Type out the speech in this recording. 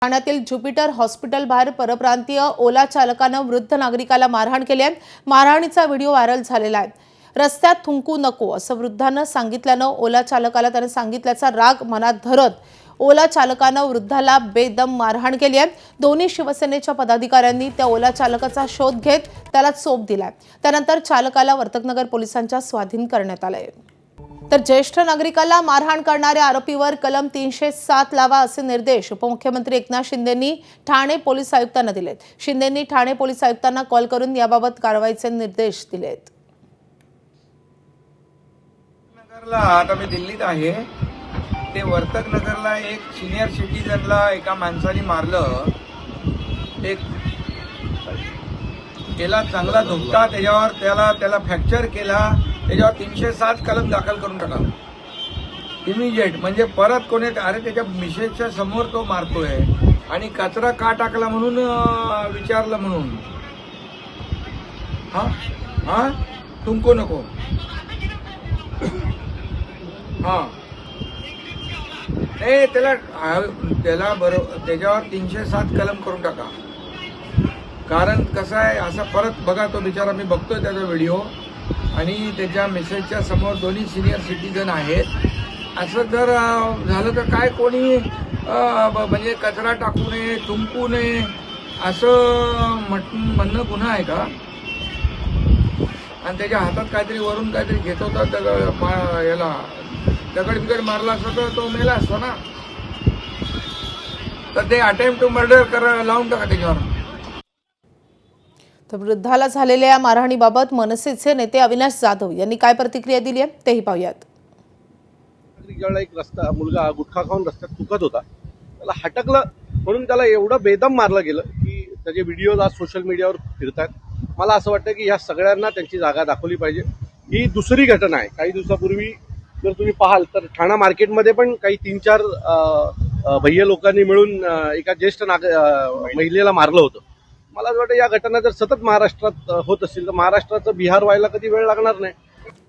ठाण्यातील Jupiter hospital बाहेर परप्रांतीय ओला चालकानं वृद्ध नागरिकाला मारहाण केली आहे। मारहाणीचा व्हिडिओ व्हायरल झालेला आहे। रस्त्यात थुंकू नको असं वृद्धानं सांगितल्यानं ओला चालकाला त्याने सांगितल्याचा राग मनात धरत ओला चालकानं वृद्धाला बेदम मारहाण केली आहे। दोन्ही शिवसेनेच्या पदाधिकाऱ्यांनी त्या ओला चालकाचा शोध घेत त्याला चोप दिलाय। त्यानंतर चालकाला वर्तकनगर पोलिसांच्या स्वाधीन करण्यात आलंय। तर ज्येष्ठ नागरिकाला मारहाण करणाऱ्या आरोपीवर कलम 307 लावा असे निर्देश उपमुख्यमंत्री एकनाथ शिंदेंनी ठाणे पोलीस आयुक्तांना दिलेत। शिंदेंनी ठाणे पोलीस आयुक्तांना कॉल करून याबाबत कारवाईचे निर्देश दिलेत। नगरला आता मी दिल्लीत आहे, ते वर्तक नगरला एक सिनियर सिटीजनला एका माणसाने मारलं। एक केला चांगला धुपटा, त्याच्यावर त्याला फ्रॅक्चर केला, त्याच्यावर 307 कलम दाखल करून टाका इमिजिएट। म्हणजे परत कोणी अरे त्याच्या मिसेसच्या समोर तो मारतोय आणि कचरा का टाकला म्हणून विचारलं म्हणून हा तुमको नको नाही त्याला बरोबर त्याच्यावर 307 कलम करून टाका। कारण कसं आहे, असं परत बघा तो बिचारा, मी बघतोय त्याचा व्हिडिओ आणि त्याच्या मेसेजच्या समोर दोन्ही सिनियर सिटीजन आहेत। असं जर झालं तर काय कोणी म्हणजे कचरा टाकू नये, तुंकू नये असं म्हणणं गुन्हा आहे का? आणि त्याच्या हातात काहीतरी वरून काहीतरी घेत होता, याला दगड बिगड मारला असता तर तो मेला असतो ना। तर ते अटेम्प्ट टू मर्डर लावून टाका त्याच्यावर। तर वृद्धाला झालेल्या या मारहाणीबाबत मनसेचे नेते अविनाश जाधव यांनी काय प्रतिक्रिया दिली आहे तेही पाहूयात। एक मुलगा गुटखा खाऊन रस्त्यात चुकत होता, त्याला हटकलं म्हणून त्याला एवढं बेदम मारलं गेलं की त्याचे व्हिडिओज आज सोशल मीडियावर फिरतात। मला असं वाटतं की ह्या सगळ्यांना त्यांची जागा दाखवली पाहिजे। ही दुसरी घटना आहे। काही दिवसापूर्वी जर तुम्ही पाहाल तर ठाणा मार्केटमध्ये पण काही 3-4 भैया लोकांनी मिळून एका ज्येष्ठ महिलेला मारलं होतं। मला असं वाटतं या घटना जर सतत महाराष्ट्रात होत असतील तर महाराष्ट्राचं बिहार व्हायला कधी वेळ लागणार नाही।